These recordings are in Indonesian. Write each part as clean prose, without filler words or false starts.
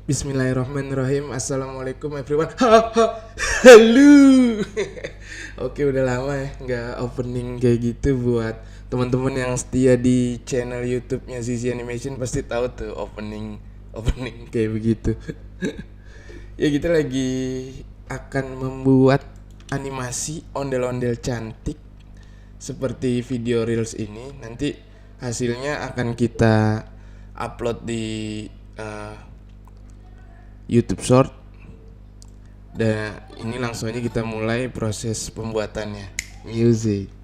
Bismillahirrahmanirrahim. Assalamualaikum everyone. Halo. Oke, udah lama ya nggak opening kayak gitu. Buat teman-teman yang setia di channel YouTube-nya Zizi Animation pasti tahu tuh opening opening kayak begitu. Ya, kita lagi akan membuat animasi ondel-ondel cantik seperti video reels ini. Nanti hasilnya akan kita upload di eh, YouTube Short. Dan ini langsung aja kita mulai proses pembuatannya. Music.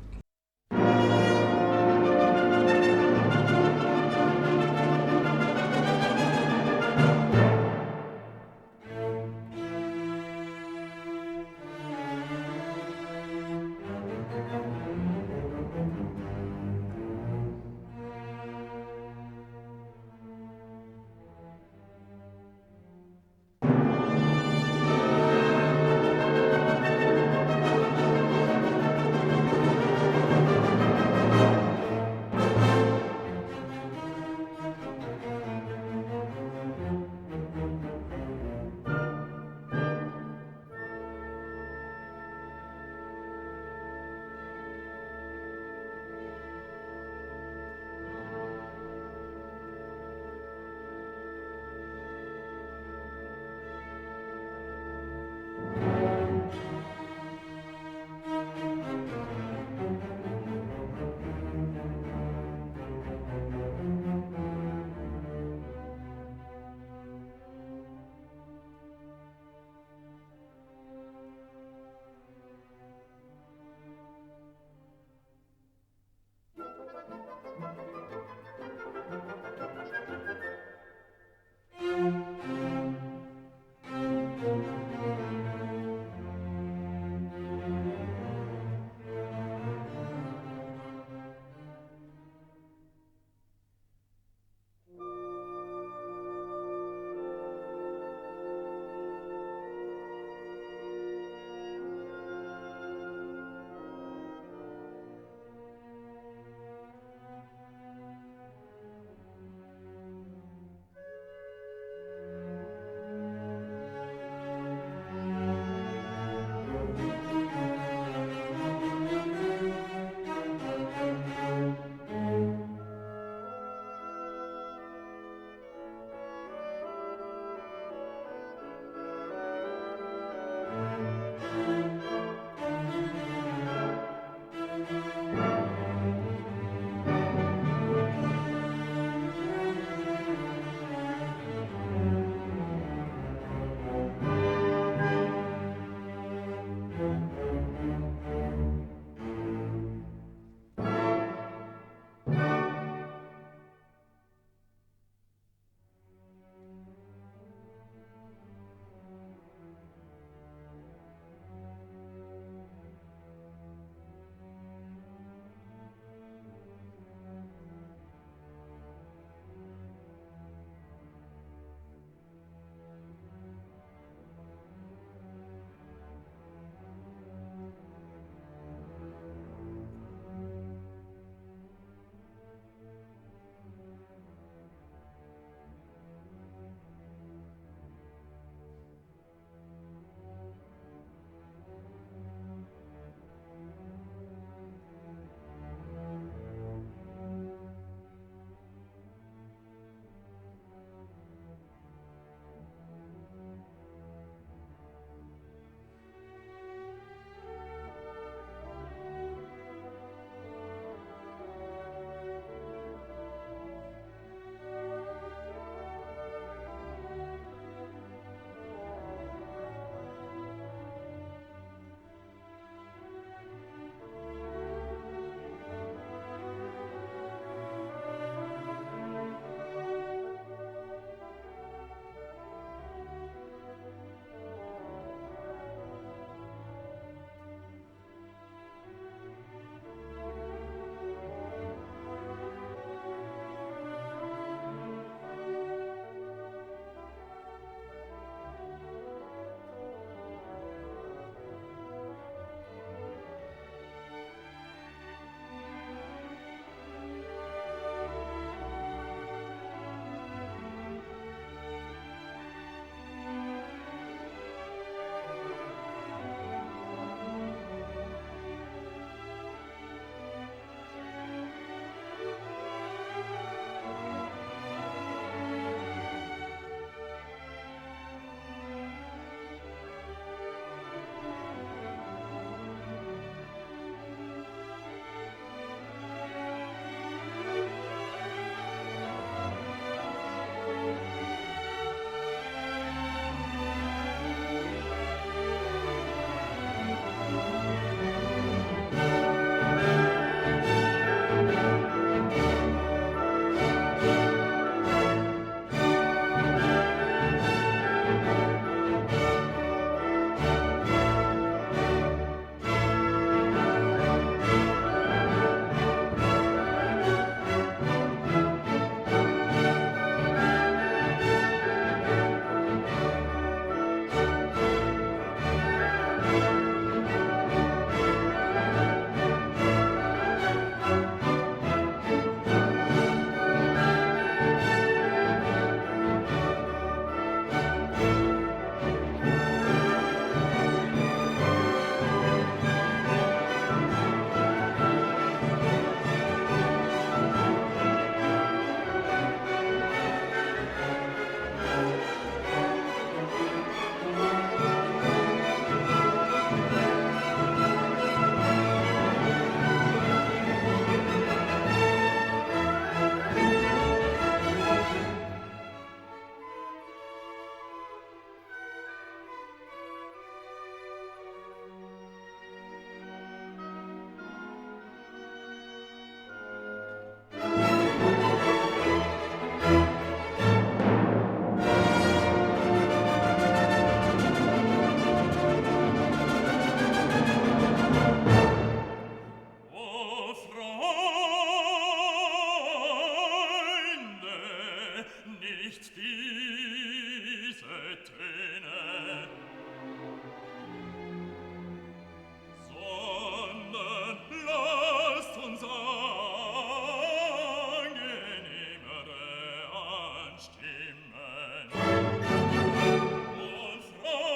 Töne, sondern lasst uns angenehmere anstimmen und Freude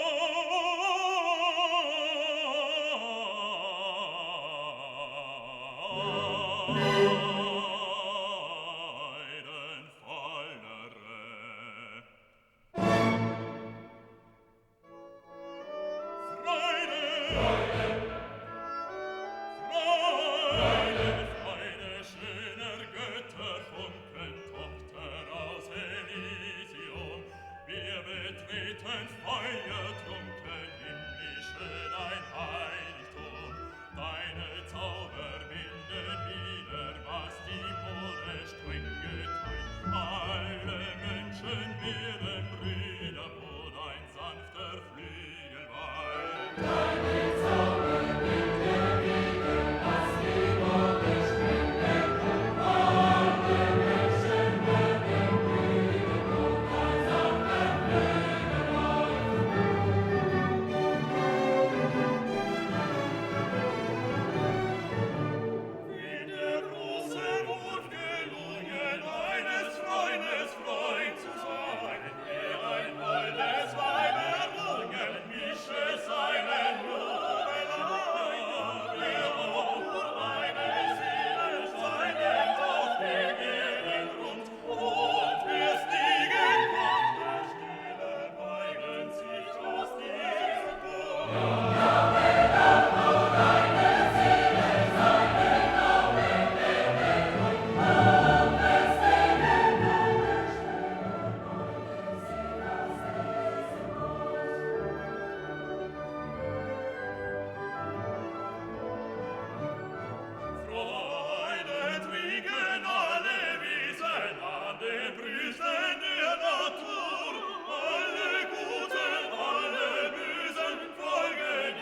schöner Götter, Funken, Tochter aus Elysium, wir betreten feuertrunken himmlische dein Heiligtum. Deine Zauber binden wieder, was die Mode streng geteilt. Alle Menschen werden Brüder, wo dein sanfter Flügel weilt. Deine Zauber binden wieder, was die Mode streng geteilt. Alle Menschen werden Brüder, wo dein sanfter Flügel weilt. Wie der große Wurf gelungen, eines Freundes Freund zu sein, er ein holdes Weib errungen, mische seinen Jubelei. Der auch eine Seele seinen auf den Erden rund, und wir stiegen von der Stille, weinen sich aus diesem Bund. Freude trinken alle Wiesen an den Brüsten der Natur. Alle Guten, alle Bösen folgen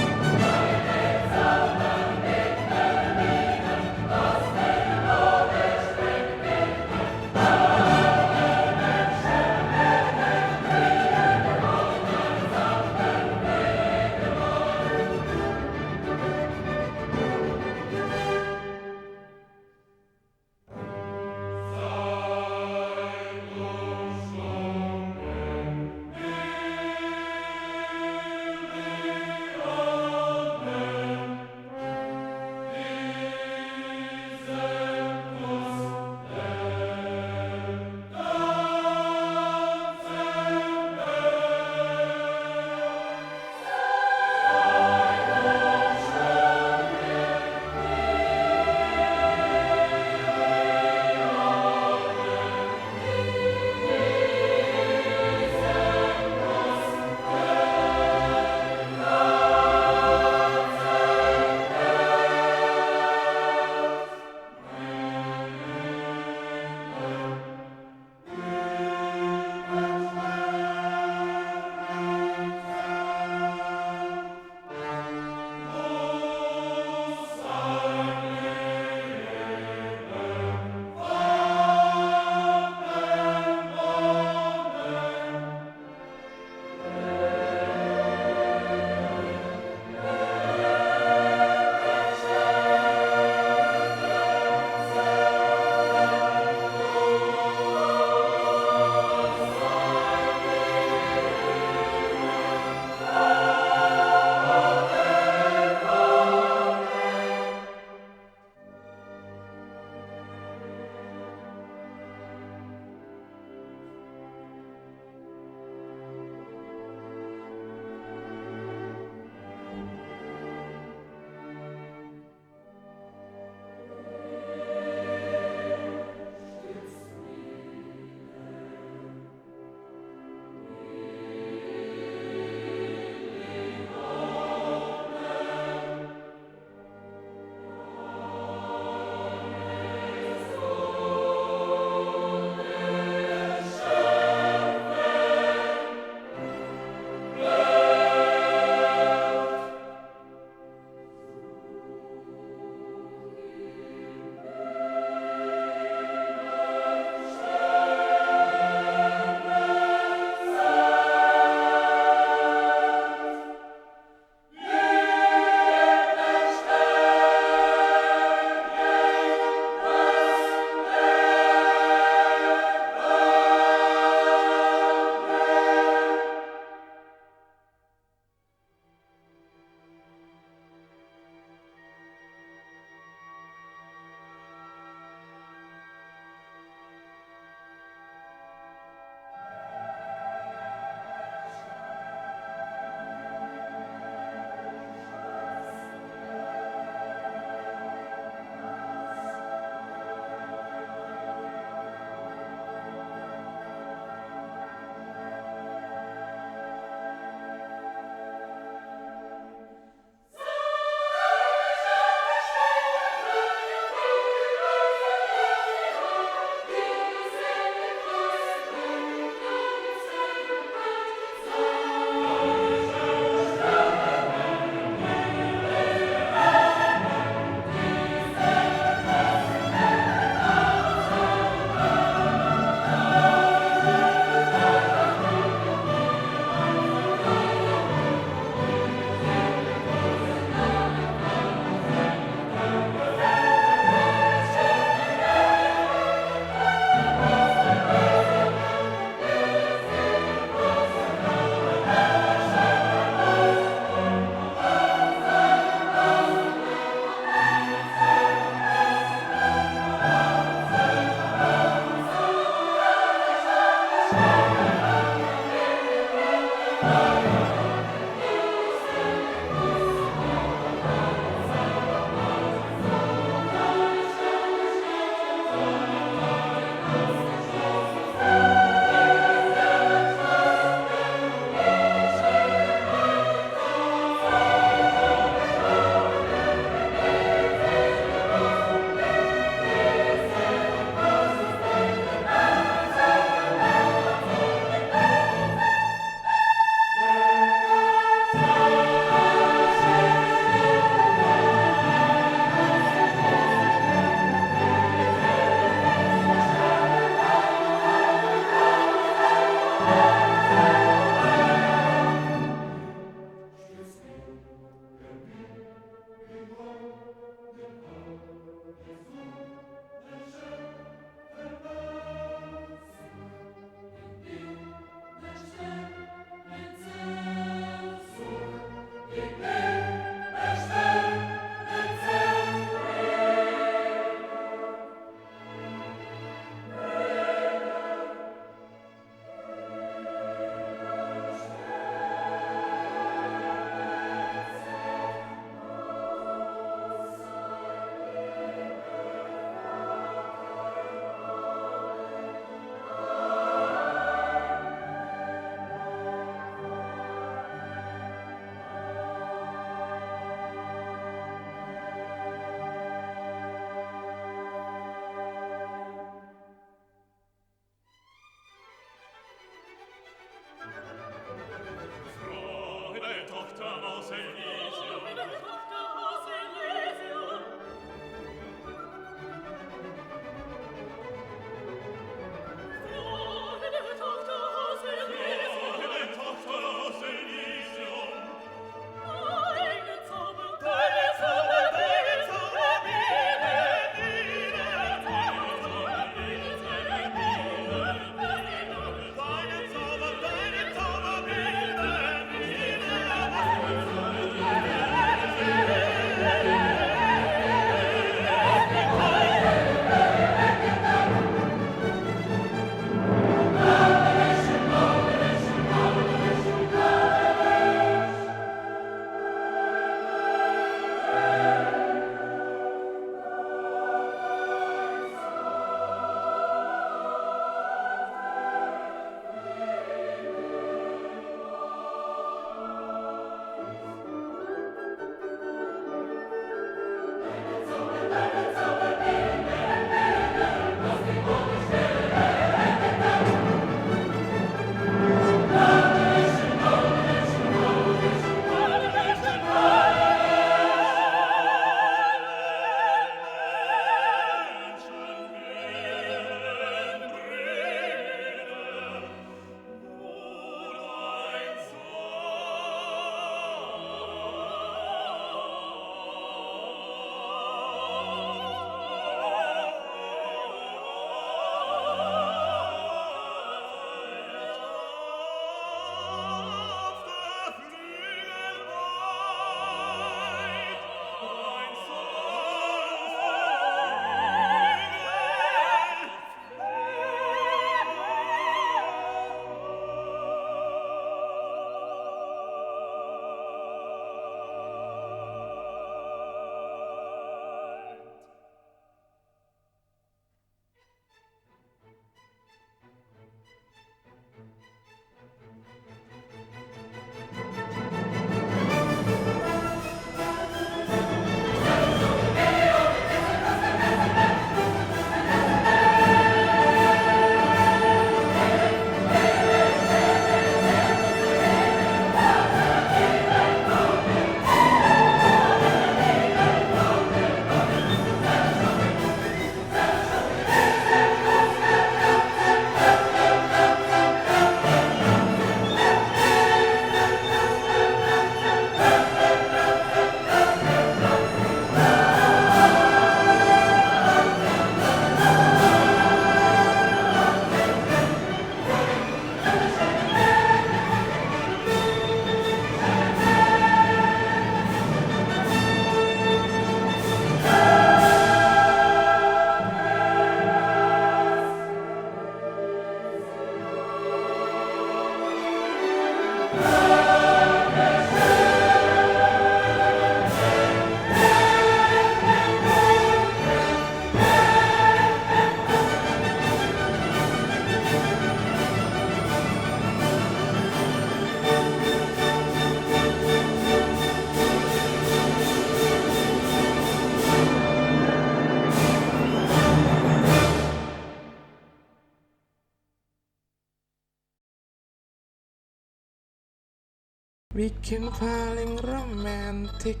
bikin paling romantik.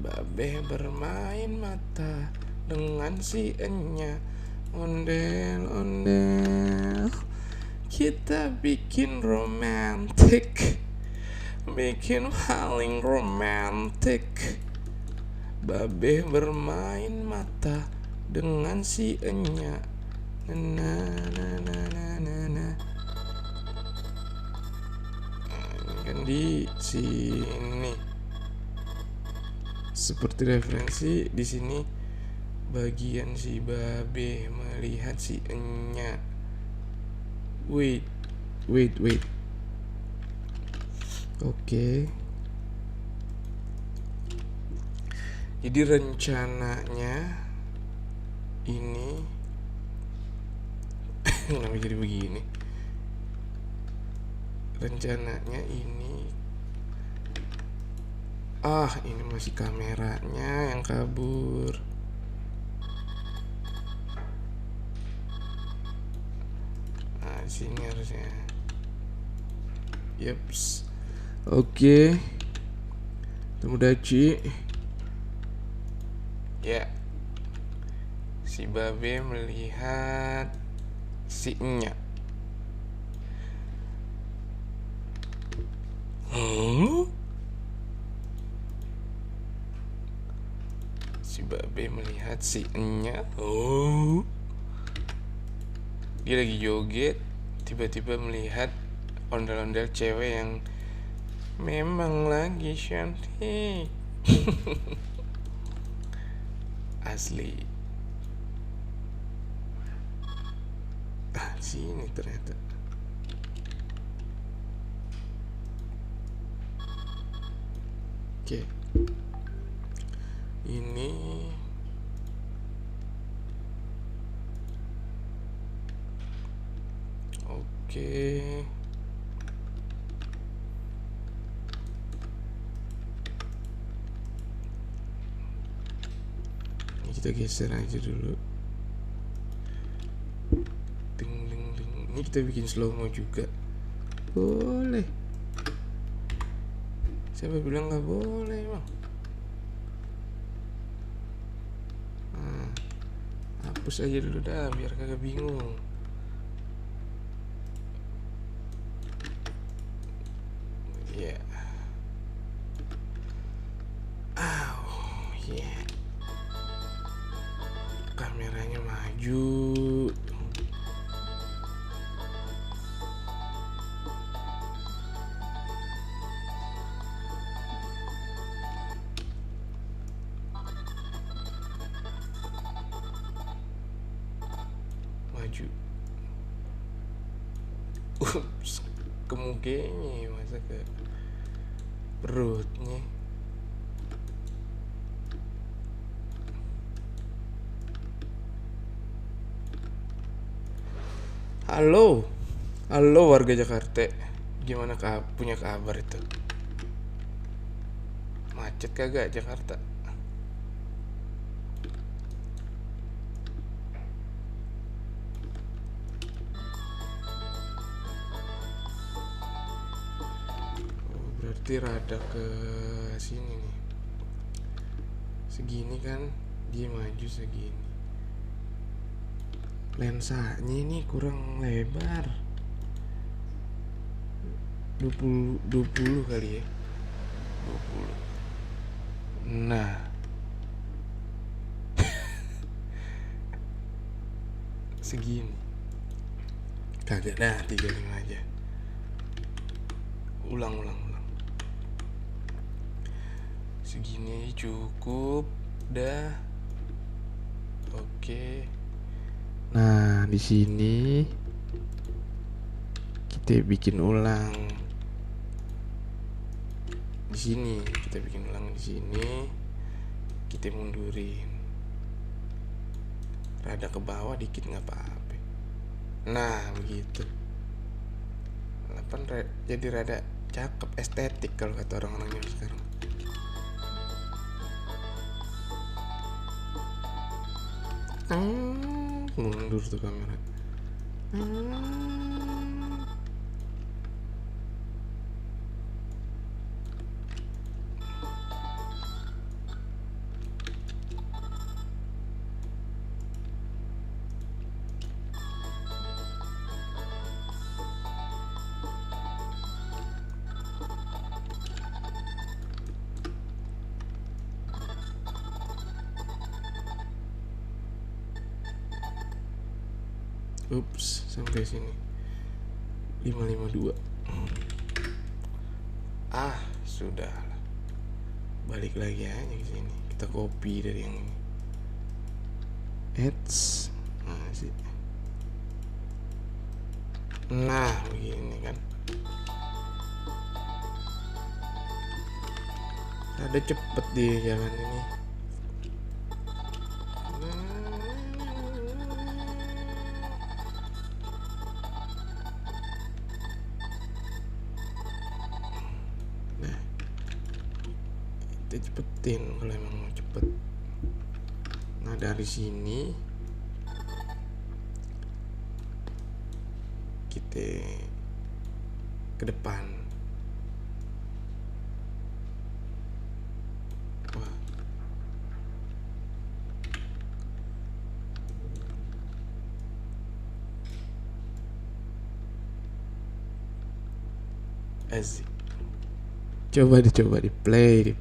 Babe bermain mata dengan si Enya. Ondel ondel, kita bikin romantik, bikin paling romantik. Babe bermain mata dengan si Enya. Na na na na na na. Ini kan di sini seperti referensi di sini bagian si Babe melihat si Enya. Wait. Oke. Jadi rencananya ini kenapa jadi begini? Rencananya ini ini masih kameranya yang kabur. Nah, sini harusnya. Yeps. Oke. Tomodachi. Ya. Si Babe melihat si Enya. Si Babe melihat si Enya. Dia lagi joget, tiba-tiba melihat ondel-ondel cewek yang memang lagi cantik. Asli. Sini ternyata. Oke. Ini oke. Ini kita geser aja dulu. Ini kita bikin slow mo juga. Boleh. Siapa bilang nggak boleh, Bang? Hapus aja dulu dah biar kagak bingung. Ya. Kameranya maju. Ups, ke mukanya masa ke perutnya. Halo warga Jakarta, gimana punya kabar itu? Macet kagak Jakarta? Berarti rada ke sini nih. Segini kan dia maju segini. Lensanya ini kurang lebar. 20 kali ya. 20. Nah. Segini. Kagak dah 35 aja. Ulang. Segini cukup dah. Oke. Nah, di sini kita bikin ulang. Di sini kita bikin ulang di sini. Kita mundurin. Rada ke bawah dikit nggak apa-apa. Nah, begitu. Jadi rada cakep, estetik kalau kata orang-orangnya sekarang. Mundur tuh kamera. Ups, sampai sini 552. Sudah. Balik lagi aja ke sini. Kita copy dari yang ini. Ads. Sih. Nah, begini kan. Ada cepet di jalan ini. Nah, kita cepetin kalau emang mau cepet. Nah, dari sini kita ke depan. Wah. Asik. Coba di play.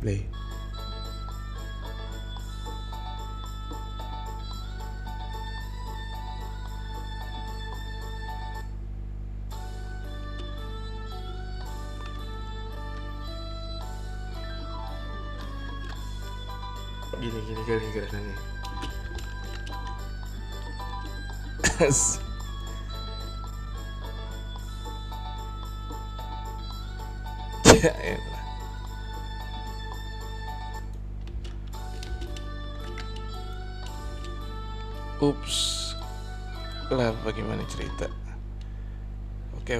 Gini kali gerakannya. Ya elah. Ups. Lah bagaimana cerita? Oke.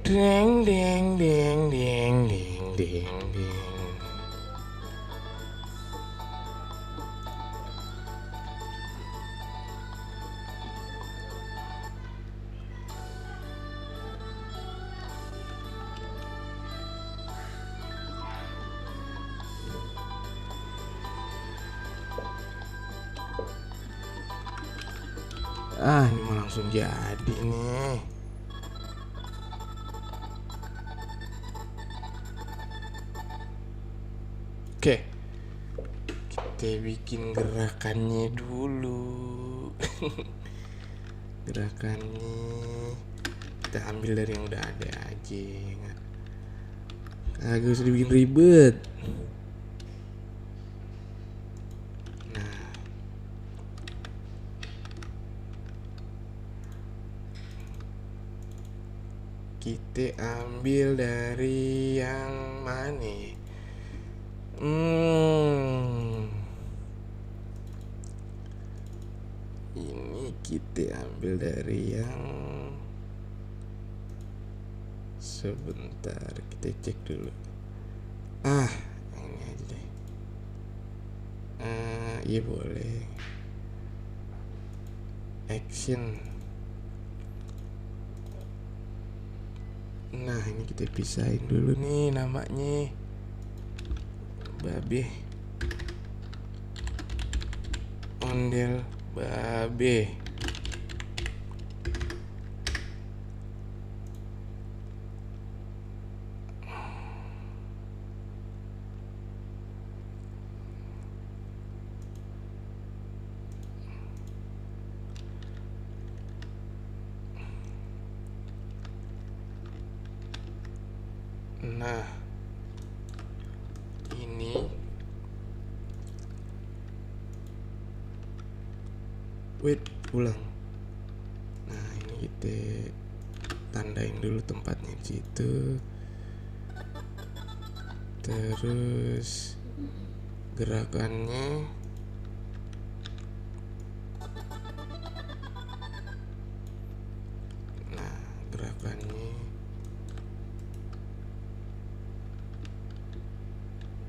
Ding. Ini mau langsung jadi nih. Oke, kita bikin gerakannya dulu. Gerakannya kita ambil dari yang udah ada aja. Kagak usah dibikin ribet. Nah, kita ambil dari yang mana? Ini kita ambil dari yang sebentar, kita cek dulu. Ini aja deh. Iya boleh. Action. Nah, ini kita pisahin dulu nih namanya. Babe. Ondel babe. Nah, ini ulang. Nah, ini kita tandain dulu tempatnya di situ. Terus gerakannya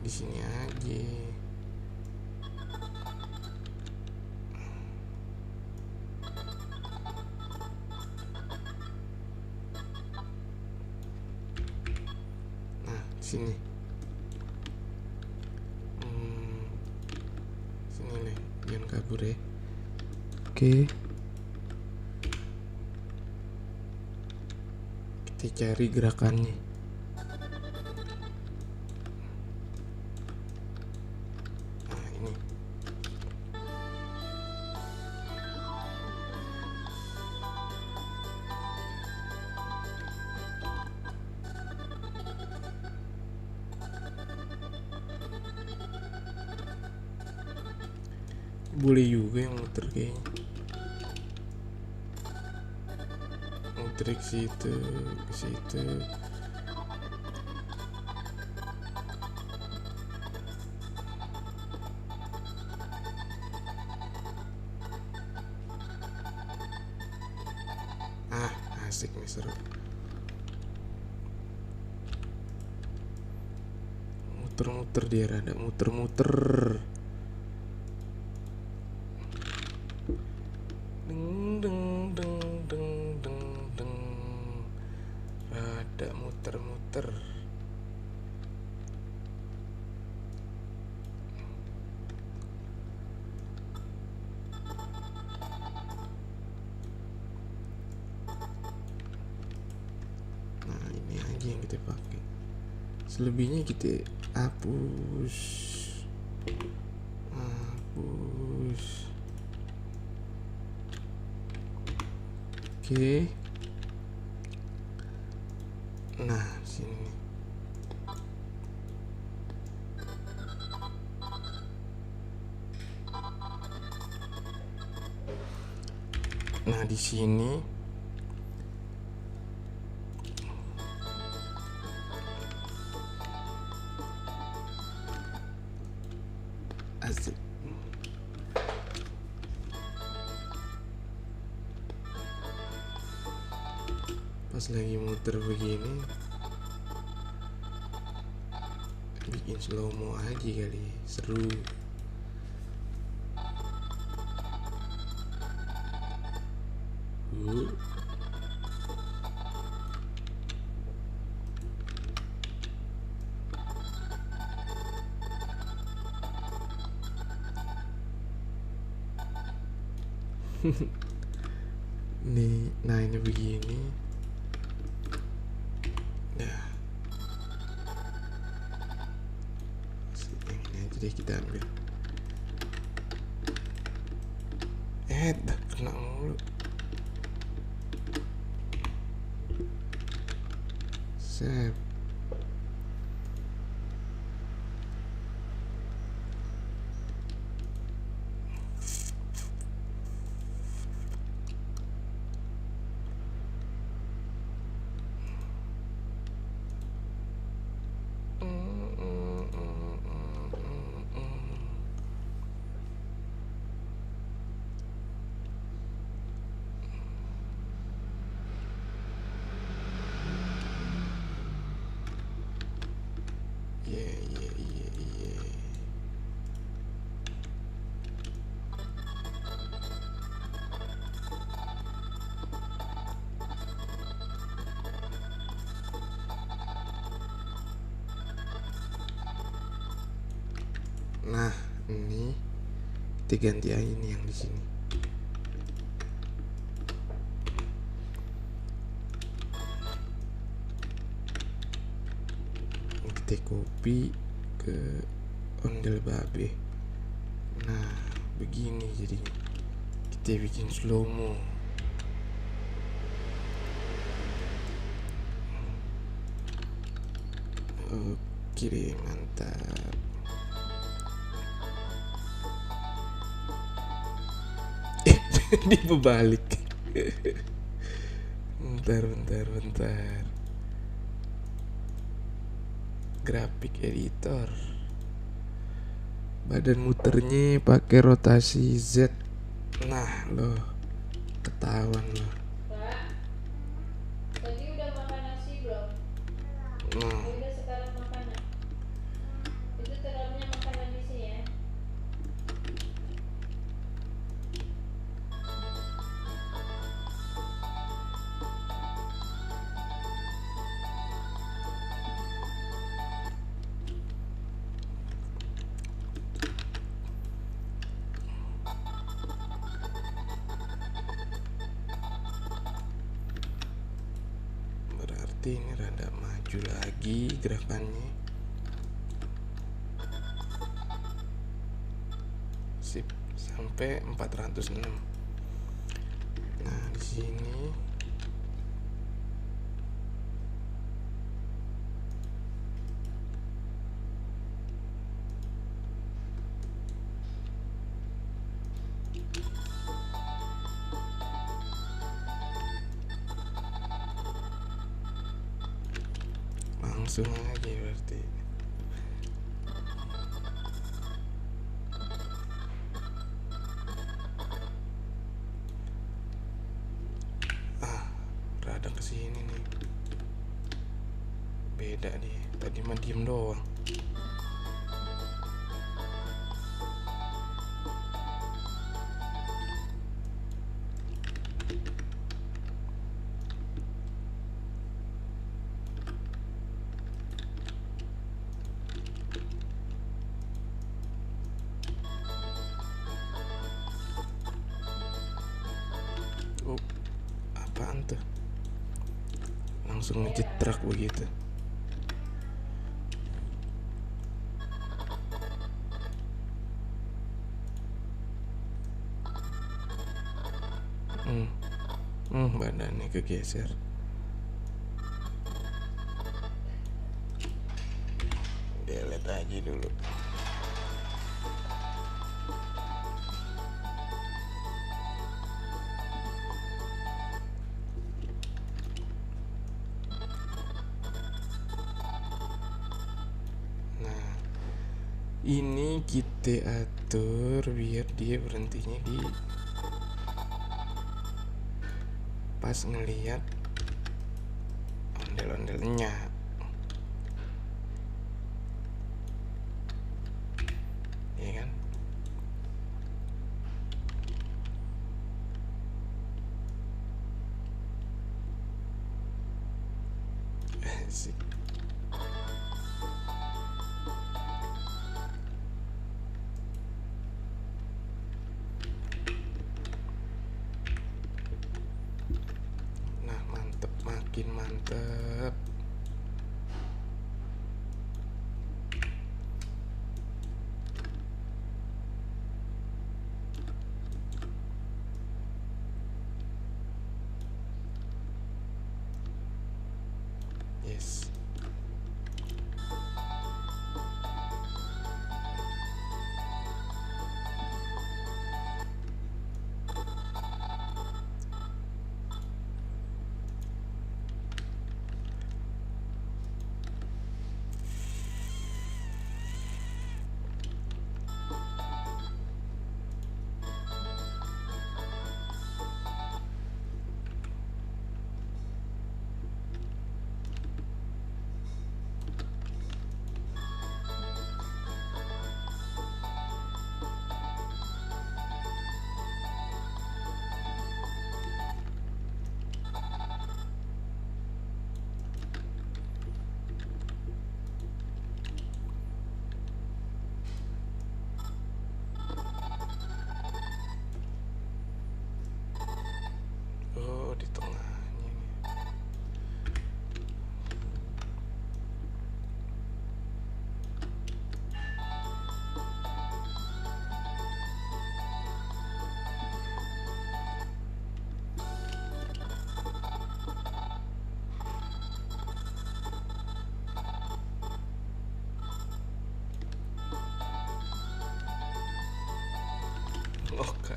di sini aja. Nah, sini. Sini nih, jangan kabur ya. Oke. Kita cari gerakannya. Boleh juga yang muter kayaknya. Muter ke situ, ke situ. Ah, asik nih, seru. Muter-muter dia, rada muter-muter. Deng deng deng deng deng deng. Rada muter-muter. Nah, ini aja yang kita pakai. Selebihnya kita hapus. Hapus. Oke. Nah, sini. Nah, di sini asik. Pas lagi muter begini, bikin slow mo aja kali, seru. Nih, nah ini begini. Nah, yang ini aja deh kita ambil. Kena mulu. Sep. Yeah. Nah, ini kita ganti aja ini yang di sini. Kita copy ke ondel babe. Nah, begini jadi kita bikin slow mo. Oke deh, mantap. Dia berbalik. bentar. Grafik editor. Badan muternya pakai rotasi Z. Nah, loh. Ketahuan loh. Kak, tadi udah makan nasi belum? Nah, Udah, sekarang makanan. Itu telurnya makanan di sini ya. berarti ini rada maju lagi gerakannya. Sip, sampai 406. Nah, di sini langsung aja berarti. Rada kesini nih. Beda dia. Tadi mah diem doang. Apaan tuh? Langsung ngejetrak begitu. Badannya kegeser. Delete aja dulu. Nah, ini kita atur biar dia berhentinya di pas ngelihat ondel-ondelnya. Iya kan? Asik. Nah, mantep, makin mantep. Yes. Oh, di tengahnya nih. Oke.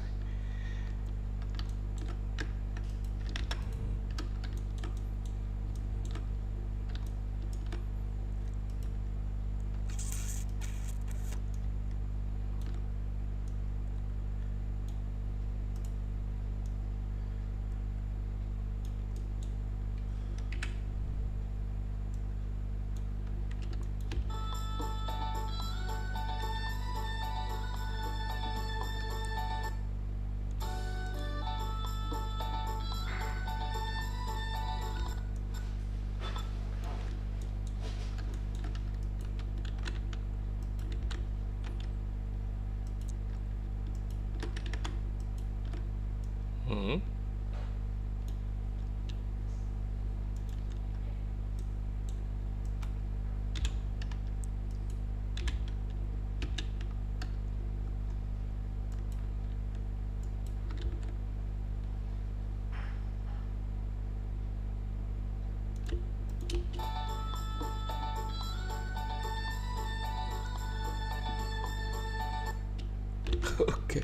Oke.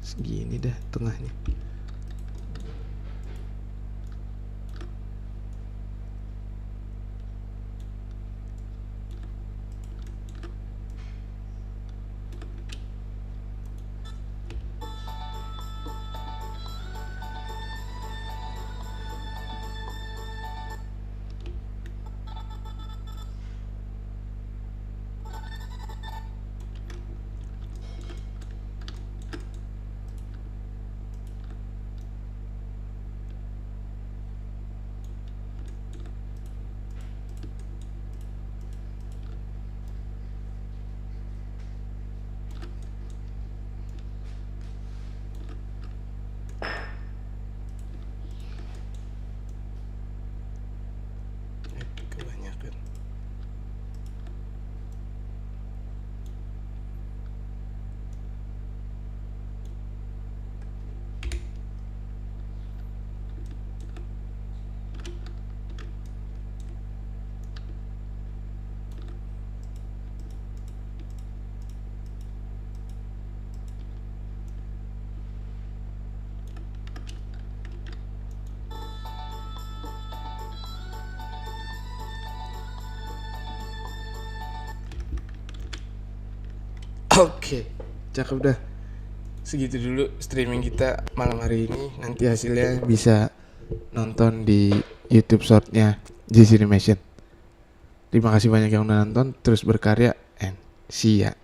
Segini dah tengahnya. Kebanyakan. Oke, cakep dah. Segitu dulu streaming kita malam hari ini. Nanti hasilnya bisa nonton di YouTube Short-nya JC Animation. Terima kasih banyak yang udah nonton. Terus berkarya and see ya.